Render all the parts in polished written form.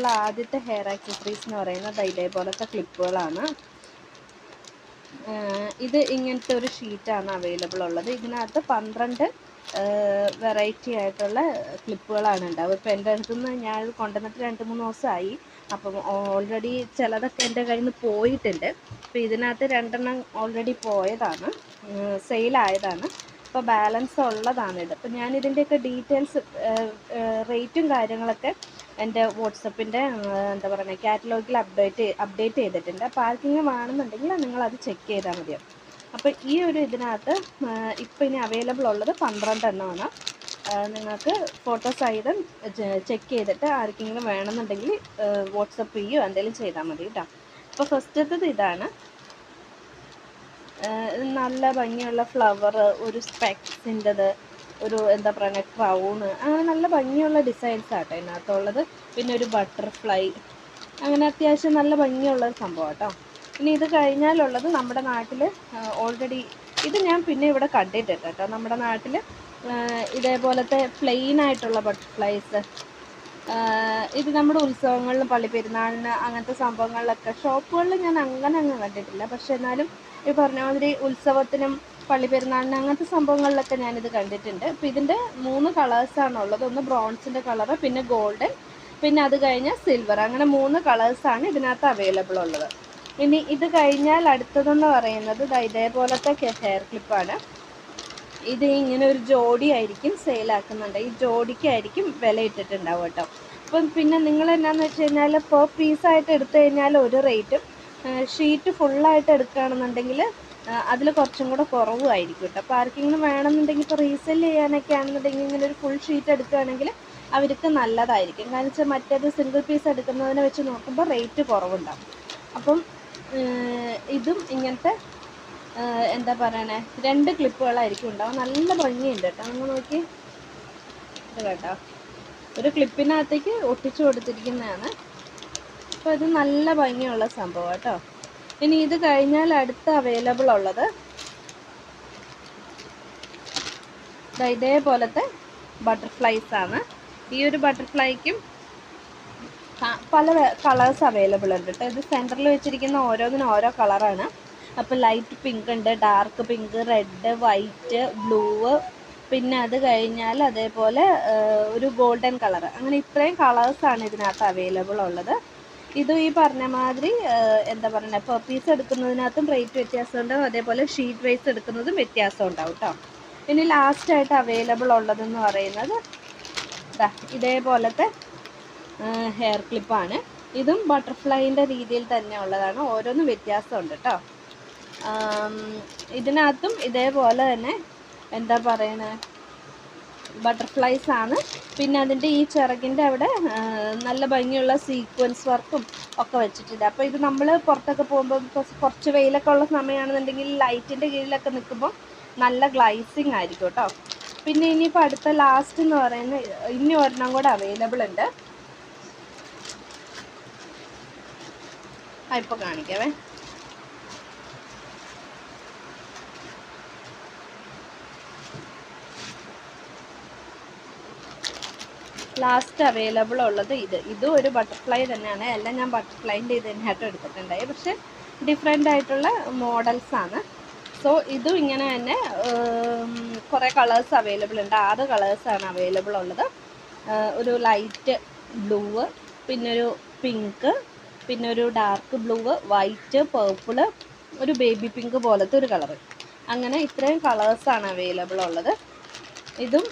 ആയിട്ടുള്ള ആദ്യത്തെ hair accessories എന്ന് പറയുന്നത് ഇതേപോലത്തെ ക്ലിപ്പുകളാണ്. ഇത് ഇങ്ങനത്തെ ഒരു ഷീറ്റാണ് അവൈലബിൾ ഉള്ളത്. ഇതിനകത്ത് 12 വെറൈറ്റി ആയിട്ടുള്ള ക്ലിപ്പുകളാണ് ഉണ്ടാവുക. ഇപ്പോൾ എൻ്റെ അടുത്തുനിന്ന് ഞാൻ കൊണ്ടുവന്നിട്ട് 2-3 ദിവസമായി. അപ്പം ഓൾറെഡി ചിലതൊക്കെ എൻ്റെ കയ്യിൽ നിന്ന് പോയിട്ടുണ്ട്. അപ്പോൾ ഇതിനകത്ത് 2 എണ്ണം ഓൾറെഡി പോയതാണ്, സെയിലായതാണ്. അപ്പോൾ ബാലൻസ് ഉള്ളതാണിത്. അപ്പോൾ ഞാനിതിൻ്റെയൊക്കെ ഡീറ്റെയിൽസ്, റേറ്റും കാര്യങ്ങളൊക്കെ എൻ്റെ വാട്സപ്പിൻ്റെ എന്താ പറയുക കാറ്റലോഗിൽ അപ്ഡേറ്റ് ചെയ്തിട്ടുണ്ട്. അപ്പോൾ ആർക്കെങ്കിലും വേണമെന്നുണ്ടെങ്കിൽ നിങ്ങളത് ചെക്ക് ചെയ്താൽ മതിയാവും. അപ്പോൾ ഈ ഒരു ഇതിനകത്ത് ഇപ്പോൾ ഇനി അവൈലബിൾ ഉള്ളത് 12 എണ്ണമാണ്. നിങ്ങൾക്ക് ഫോട്ടോ സഹിതം ചെക്ക് ചെയ്തിട്ട് ആർക്കെങ്കിലും വേണമെന്നുണ്ടെങ്കിൽ വാട്സപ്പ് ചെയ്യുകയോ എന്തെങ്കിലും ചെയ്താൽ മതി കേട്ടോ. അപ്പോൾ ഫസ്റ്റത്തത് ഇതാണ്. നല്ല ഭംഗിയുള്ള ഫ്ലവർ, ഒരു സ്പെക്സിൻ്റെത്, ഒരു എന്താ പറയുക ക്രൗണ്, അങ്ങനെ നല്ല ഭംഗിയുള്ള ഡിസൈൻസ് ആട്ടോ ഇതിനകത്തുള്ളത്. പിന്നെ ഒരു ബട്ടർഫ്ലൈ, അങ്ങനെ അത്യാവശ്യം നല്ല ഭംഗിയുള്ളൊരു സംഭവം കേട്ടോ. ഇനി ഇത് കഴിഞ്ഞാലുള്ളത് നമ്മുടെ നാട്ടിൽ ഓൾറെഡി ഇത് ഞാൻ പിന്നെ ഇവിടെ കണ്ടിട്ടുണ്ട് കേട്ടോ. നമ്മുടെ നാട്ടിൽ ഇതേപോലത്തെ പ്ലെയിൻ ആയിട്ടുള്ള ബട്ടർഫ്ലൈസ്, ഇത് നമ്മുടെ ഉത്സവങ്ങളിലും പള്ളിപ്പെരുന്നാളിന് അങ്ങനത്തെ സംഭവങ്ങളിലൊക്കെ ഷോപ്പുകളിൽ ഞാൻ അങ്ങ് കണ്ടിട്ടില്ല. പക്ഷെ എന്നാലും ഈ പറഞ്ഞ മാതിരി ഉത്സവത്തിനും പള്ളിപ്പെരുന്നാളിന് അങ്ങനത്തെ സംഭവങ്ങളിലൊക്കെ ഞാനിത് കണ്ടിട്ടുണ്ട്. അപ്പോൾ ഇതിൻ്റെ 3 കളേഴ്സാണുള്ളത്. ഒന്ന് ബ്രോൺസിൻ്റെ കളറ്, പിന്നെ ഗോൾഡൻ, പിന്നെ അത് കഴിഞ്ഞാൽ സിൽവർ. അങ്ങനെ 3 കളേഴ്സാണ് ഇതിനകത്ത് അവൈലബിൾ ഉള്ളത്. ഇനി ഇത് കഴിഞ്ഞാൽ അടുത്തതെന്ന് പറയുന്നത് ഇതേപോലത്തെ ഹെയർ ക്ലിപ്പാണ്. ഇത് ഇങ്ങനെ ഒരു ജോഡി ആയിരിക്കും സെയിലാക്കുന്നുണ്ട്. ഈ ജോഡിക്കായിരിക്കും വില ഇട്ടിട്ടുണ്ടാവും കേട്ടോ. അപ്പം പിന്നെ നിങ്ങൾ എന്നാന്ന് വെച്ച് കഴിഞ്ഞാൽ പെർ പീസായിട്ട് എടുത്തു കഴിഞ്ഞാൽ ഒരു റേറ്റും, ഷീറ്റ് ഫുള്ളായിട്ട് എടുക്കുകയാണെന്നുണ്ടെങ്കിൽ അതിൽ കുറച്ചും കൂടെ കുറവായിരിക്കും കേട്ടോ. അപ്പോൾ ആർക്കെങ്കിലും വേണമെന്നുണ്ടെങ്കിൽ ഇപ്പോൾ റീസെല് ചെയ്യാനൊക്കെ ആണെന്നുണ്ടെങ്കിൽ ഇങ്ങനെ ഒരു ഫുൾ ഷീറ്റ് എടുക്കുകയാണെങ്കിൽ അവർക്ക് നല്ലതായിരിക്കും. കാരണം വെച്ചാൽ മറ്റേത് സിംഗിൾ പീസ് എടുക്കുന്നതിനെ വെച്ച് നോക്കുമ്പോൾ റേറ്റ് കുറവുണ്ടാകും. അപ്പം ഇതും ഇങ്ങനത്തെ എന്താ പറയണേ 2 ക്ലിപ്പുകളായിരിക്കും ഉണ്ടാവും. നല്ല ഭംഗിയുണ്ട് കേട്ടോ. നിങ്ങൾ നോക്കി ഇത് കേട്ടോ, ഒരു ക്ലിപ്പിനകത്തേക്ക് ഒട്ടിച്ചു കൊടുത്തിരിക്കുന്നതാണ്. അപ്പോൾ ഇത് നല്ല ഭംഗിയുള്ള സംഭവം കേട്ടോ. ഇനി ഇത് കഴിഞ്ഞാൽ അടുത്ത അവൈലബിൾ ഉള്ളത് ഇതേപോലത്തെ ബട്ടർഫ്ലൈസ് ആണ്. ഈ ഒരു ബട്ടർഫ്ലൈക്കും പല കളേഴ്സ് അവൈലബിൾ ഉണ്ട് കേട്ടോ. ഇത് സെൻറ്ററിൽ വെച്ചിരിക്കുന്ന ഓരോന്നിനും ഓരോ കളറാണ്. അപ്പോൾ ലൈറ്റ് പിങ്ക് ഉണ്ട്, dark pink, red, white, blue, പിന്നെ അത് കഴിഞ്ഞാൽ അതേപോലെ ഒരു ഗോൾഡൻ കളർ, അങ്ങനെ ഇത്രയും കളേഴ്സാണ് ഇതിനകത്ത് അവൈലബിൾ ഉള്ളത്. ഇതും ഈ പറഞ്ഞ മാതിരി എന്താ പറയുക പെർ പീസ് എടുക്കുന്നതിനകത്തും റേറ്റ് വ്യത്യാസം ഉണ്ടാവും, അതേപോലെ ഷീറ്റ് വൈസ് എടുക്കുന്നതും വ്യത്യാസം ഉണ്ടാവും കേട്ടോ. ഇനി ലാസ്റ്റായിട്ട് അവൈലബിൾ ഉള്ളതെന്ന് പറയുന്നത് ഇതേപോലത്തെ ഹെയർ ക്ലിപ്പാണ്. ഇതും ബട്ടർഫ്ലൈൻ്റെ രീതിയിൽ തന്നെ ഉള്ളതാണ്. ഓരോന്നും വ്യത്യാസമുണ്ട് കേട്ടോ. ഇതിനകത്തും ഇതേപോലെ തന്നെ എന്താ പറയുന്നത് ബട്ടർഫ്ലൈസ് ആണ്. പിന്നെ അതിൻ്റെ ഈ ചിറകിൻ്റെ അവിടെ നല്ല ഭംഗിയുള്ള സീക്വൻസ് വർക്കും ഒക്കെ വെച്ചിട്ടുണ്ട്. അപ്പോൾ ഇത് നമ്മൾ പുറത്തൊക്കെ പോകുമ്പോൾ കുറച്ച് വെയിലൊക്കെ ഉള്ള സമയമാണെന്നുണ്ടെങ്കിൽ ലൈറ്റിൻ്റെ കീഴിലൊക്കെ നിൽക്കുമ്പോൾ നല്ല ഗ്ലൈസിങ് ആയിരിക്കും കേട്ടോ. പിന്നെ ഇനിയിപ്പോൾ അടുത്ത ലാസ്റ്റ് എന്ന് പറയുന്നത് ഇനി ഒരെണ്ണം കൂടെ അവൈലബിൾ ഉണ്ട്. ഇപ്പോൾ കാണിക്കാവേ. ലാസ്റ്റ് അവൈലബിൾ ഉള്ളത് ഇതും ഒരു ബട്ടർഫ്ലൈ തന്നെയാണ്. എല്ലാം ഞാൻ ബട്ടർഫ്ലൈൻ്റെ ഇത് തന്നെയായിട്ട് എടുത്തിട്ടുണ്ടായി, പക്ഷെ ഡിഫറെൻ്റ് ആയിട്ടുള്ള മോഡൽസാണ്. സോ ഇതും ഇങ്ങനെ തന്നെ കുറേ കളേഴ്സ് അവൈലബിൾ ഉണ്ട്. 6 കളേഴ്സാണ് അവൈലബിൾ ഉള്ളത്. ഒരു ലൈറ്റ് ബ്ലൂ, പിന്നൊരു പിങ്ക്, പിന്നെ ഒരു ഡാർക്ക് ബ്ലൂ, വൈറ്റ്, പേർപ്പിള്, ഒരു ബേബി പിങ്ക് പോലത്തെ ഒരു കളറ്, അങ്ങനെ ഇത്രയും കളേഴ്സാണ് അവൈലബിൾ ഉള്ളത്. ഇതും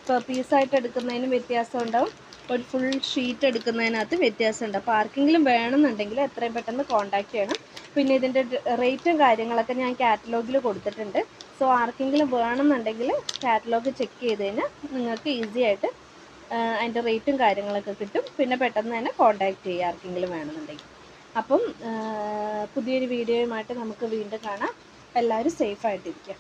പെർ പീസായിട്ട് എടുക്കുന്നതിനും വ്യത്യാസം ഉണ്ടാവും, ഒരു ഫുൾ ഷീറ്റ് എടുക്കുന്നതിനകത്ത് വ്യത്യാസമുണ്ട്. അപ്പോൾ ആർക്കെങ്കിലും വേണമെന്നുണ്ടെങ്കിൽ എത്രയും പെട്ടെന്ന് കോൺടാക്റ്റ് ചെയ്യണം. പിന്നെ ഇതിൻ്റെ റേറ്റും കാര്യങ്ങളൊക്കെ ഞാൻ കാറ്റലോഗിൽ കൊടുത്തിട്ടുണ്ട്. സോ ആർക്കെങ്കിലും വേണമെന്നുണ്ടെങ്കിൽ കാറ്റലോഗ് ചെക്ക് ചെയ്ത് കഴിഞ്ഞാൽ നിങ്ങൾക്ക് ഈസി ആയിട്ട് അതിൻ്റെ റേറ്റും കാര്യങ്ങളൊക്കെ കിട്ടും. പിന്നെ പെട്ടെന്ന് തന്നെ കോൺടാക്റ്റ് ചെയ്യുക ആർക്കെങ്കിലും വേണമെന്നുണ്ടെങ്കിൽ. അപ്പം പുതിയൊരു വീഡിയോയുമായിട്ട് നമുക്ക് വീണ്ടും കാണാം. എല്ലാവരും സേഫായിട്ടിരിക്കുക.